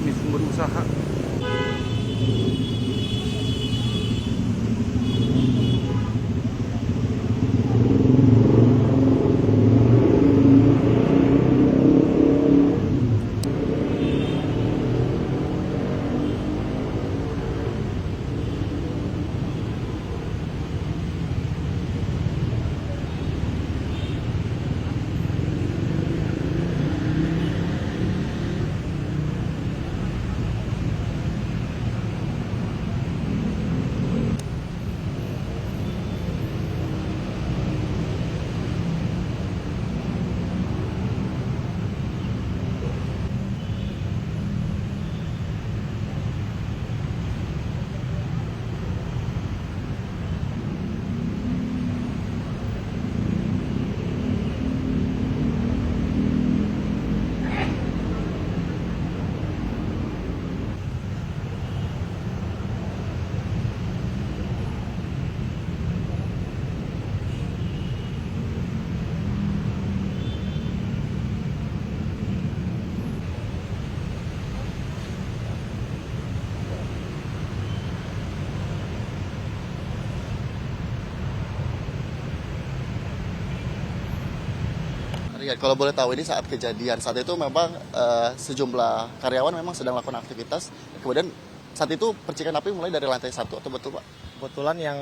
berusaha. Rian, kalau boleh tahu ini saat kejadian saat itu memang sejumlah karyawan memang sedang melakukan aktivitas. Kemudian saat itu percikan api mulai dari lantai 1 atau betul Pak? Kebetulan yang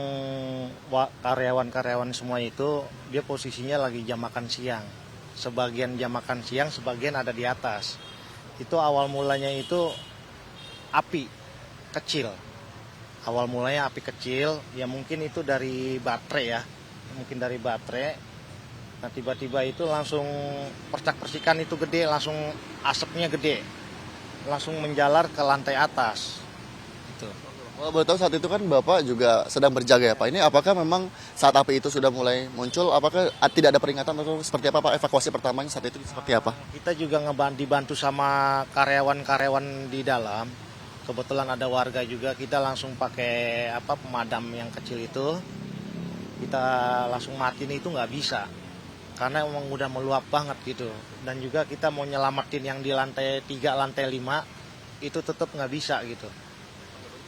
karyawan-karyawan semua itu dia posisinya lagi jam makan siang. Sebagian jam makan siang, sebagian ada di atas. Itu awal mulanya itu api kecil. Awal mulanya api kecil, ya mungkin itu dari baterai ya. Mungkin dari baterai. Nah tiba-tiba itu langsung percak-percikan itu gede, langsung asapnya gede. Langsung menjalar ke lantai atas. Gitu. Kalau boleh tahu saat itu kan Bapak juga sedang berjaga ya Pak. Ini apakah memang saat api itu sudah mulai muncul, apakah tidak ada peringatan atau seperti apa Pak? Evakuasi pertamanya saat itu seperti apa? Kita juga dibantu sama karyawan-karyawan di dalam. Kebetulan ada warga juga, kita langsung pakai pemadam yang kecil itu. Kita langsung matiin itu nggak bisa. Karena emang udah meluap banget gitu. Dan juga kita mau nyelamatin yang di lantai 3, lantai 5, itu tetap nggak bisa gitu.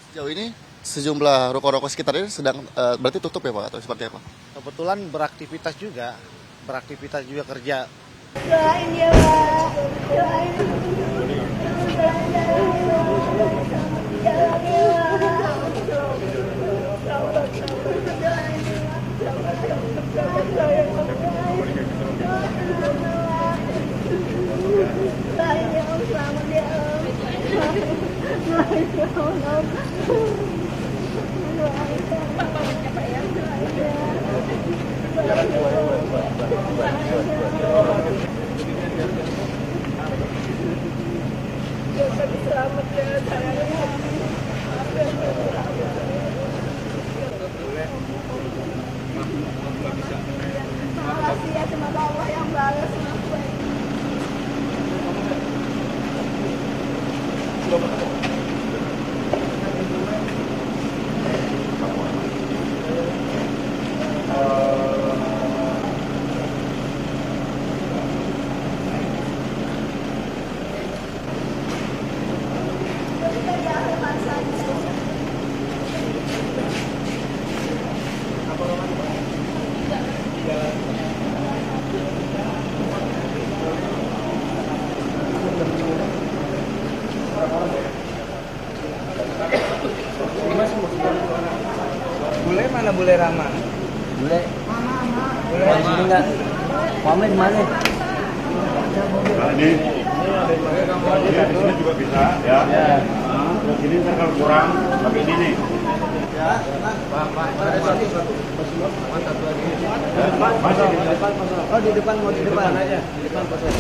Sejauh ini sejumlah ruko-ruko sekitar ini sedang berarti tutup ya Pak atau seperti apa? Kebetulan beraktivitas juga kerja. Doain ya Pak, doain. Selamat ya sayangnya. Makasih ya, semoga Allah yang balas. Bule mana Bule Rama? Bule. Bule di sini enggak? Mama di mana? Nah, ini di sini juga bisa ya. Terus ini ntar kalau kurang pakai ini nih. Ya, Pak, satu lagi. Masih di depan. Oh, di depan mau di depan aja. Di depan pasal.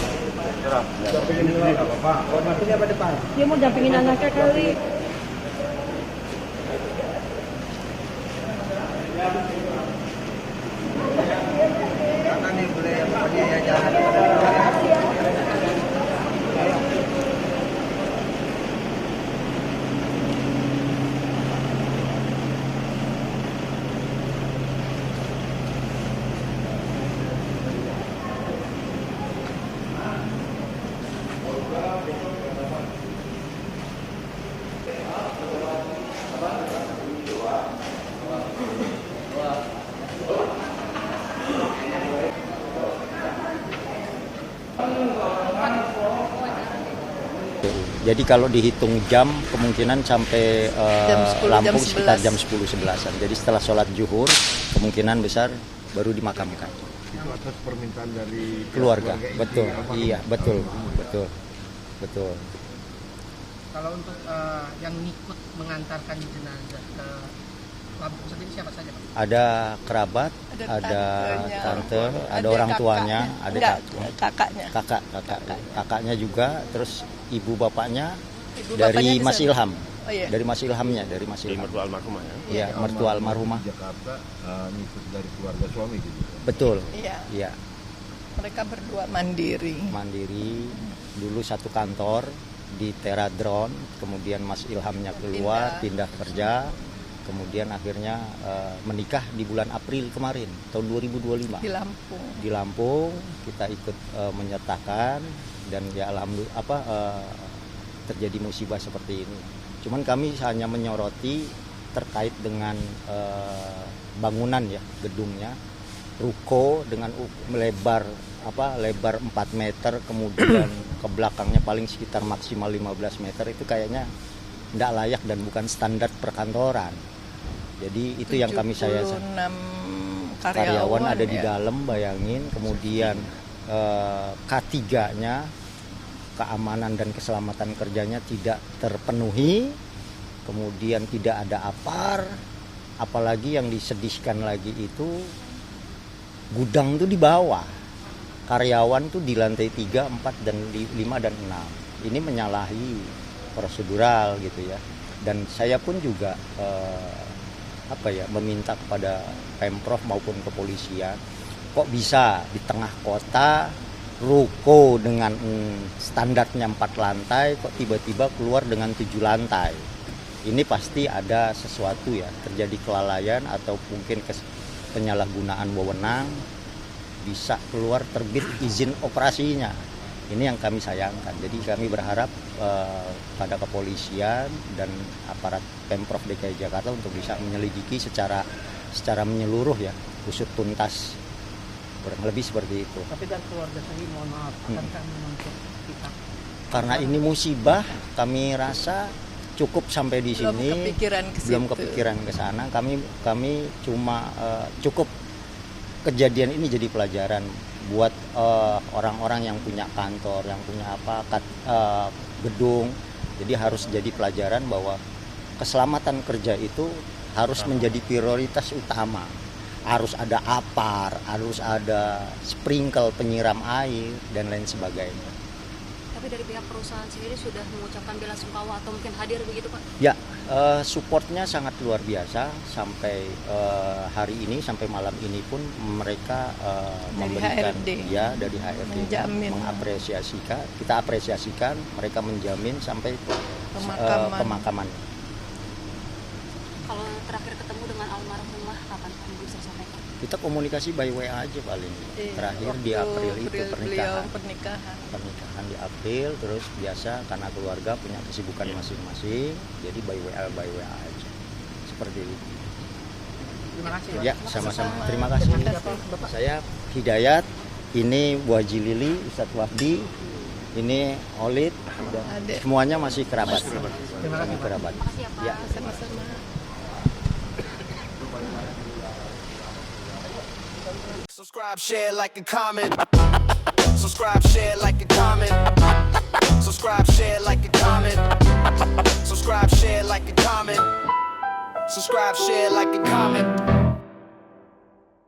dampingin ini nggak apa-apa. Oh, dampingnya apa depan? Dia mau dampingin anaknya kali. Kanan nih Bule, pokoknya ya jalan. KPU. Jadi kalau dihitung jam kemungkinan sampai Jam 10, Lampung jam sekitar 11. jam 10-11an. Jadi setelah sholat zuhur kemungkinan besar baru dimakamkan. Itu atas permintaan dari Keluarga, inti betul. almarhum. Iya, betul. Betul. Kalau untuk yang ngikut mengantarkan jenazah ke Lampung sendiri siapa saja, Pak? Ada kerabat, Ada ada tantenya, tante, ada ada orang kakaknya. tuanya, ada Enggak, kakaknya. kakaknya juga, terus ibu bapaknya Ibu dari bapaknya di Mas sana. Ilham. Oh iya. Dari Mas Ilhamnya, dari Mas Ilham. mertua almarhumah ya. Iya, mertua almarhumah. Di Jakarta ngikut dari keluarga suami gitu. Betul. Iya. Iya, Mereka berdua mandiri. mandiri. Dulu satu kantor di Teradron, kemudian Mas Ilhamnya keluar, pindah kerja, kemudian akhirnya menikah di bulan April kemarin, tahun 2025. Di Lampung. Di Lampung kita ikut menyertakan dan ya alhamdulillah terjadi musibah seperti ini. Cuman kami hanya menyoroti terkait dengan bangunan ya, gedungnya, ruko dengan lebar 4 meter, kemudian ke belakangnya paling sekitar maksimal 15 meter, itu kayaknya tidak layak dan bukan standar perkantoran. Jadi itu yang kami 76 karyawan ada di ya. dalam, bayangin. Kemudian K3-nya, keamanan dan keselamatan kerjanya tidak terpenuhi, kemudian tidak ada apar, apalagi yang disedihkan lagi itu gudang tuh di bawah, karyawan tuh di lantai 3, 4, dan 5 dan 6. Ini menyalahi prosedural gitu ya. Dan saya pun juga meminta kepada Pemprov maupun kepolisian, kok bisa di tengah kota ruko dengan standarnya 4 lantai kok tiba-tiba keluar dengan 7 lantai. Ini pasti ada sesuatu ya, terjadi kelalaian atau mungkin penyalahgunaan wewenang, bisa keluar terbit izin operasinya. Ini yang kami sayangkan. Jadi kami berharap pada kepolisian dan aparat Pemprov DKI Jakarta untuk bisa menyelidiki secara menyeluruh ya, usut tuntas, kurang lebih seperti itu. Tapi dan keluarga sendiri mohon maaf, akankah menuntut kita? Karena ini musibah, kami rasa cukup sampai di Belum sini. kepikiran ke Belum situ. kepikiran ke sana. Kami cuma cukup kejadian ini jadi pelajaran buat orang-orang yang punya kantor, yang punya gedung. Jadi harus jadi pelajaran bahwa keselamatan kerja itu harus menjadi prioritas utama. Harus ada apar, harus ada sprinkle penyiram air dan lain sebagainya. Tapi dari pihak perusahaan sendiri sudah mengucapkan bela sungkawa atau mungkin hadir begitu, Pak? Ya, supportnya sangat luar biasa sampai hari ini, sampai malam ini pun mereka memberikan HRD. ya dari HRD Menjamin. mengapresiasikan, kita apresiasikan, mereka menjamin sampai pemakaman. Kalau terakhir ketemu dengan almarhumah kapan, Pak? Bisa disampaikan? Kita komunikasi by WA aja paling. Terakhir di April itu Beliau pernikahan. pernikahan. Di April, terus biasa karena keluarga punya kesibukan masing-masing, jadi by WA aja. Seperti itu. Terima kasih. Ya, sama-sama. Terima kasih. Saya Hidayat, ini Bu Haji Lili, Ustadz Wafdi, ini Olid, dan Adek. semuanya masih kerabat. Terima kasih, Pak. Kerabat. Makasih ya, Pak. Ya. Sama-sama. Subscribe, share, like, and comment. Subscribe, share, like, and comment. Subscribe, share, like, and comment. Subscribe, share, like, and comment. Subscribe, share, like, and comment.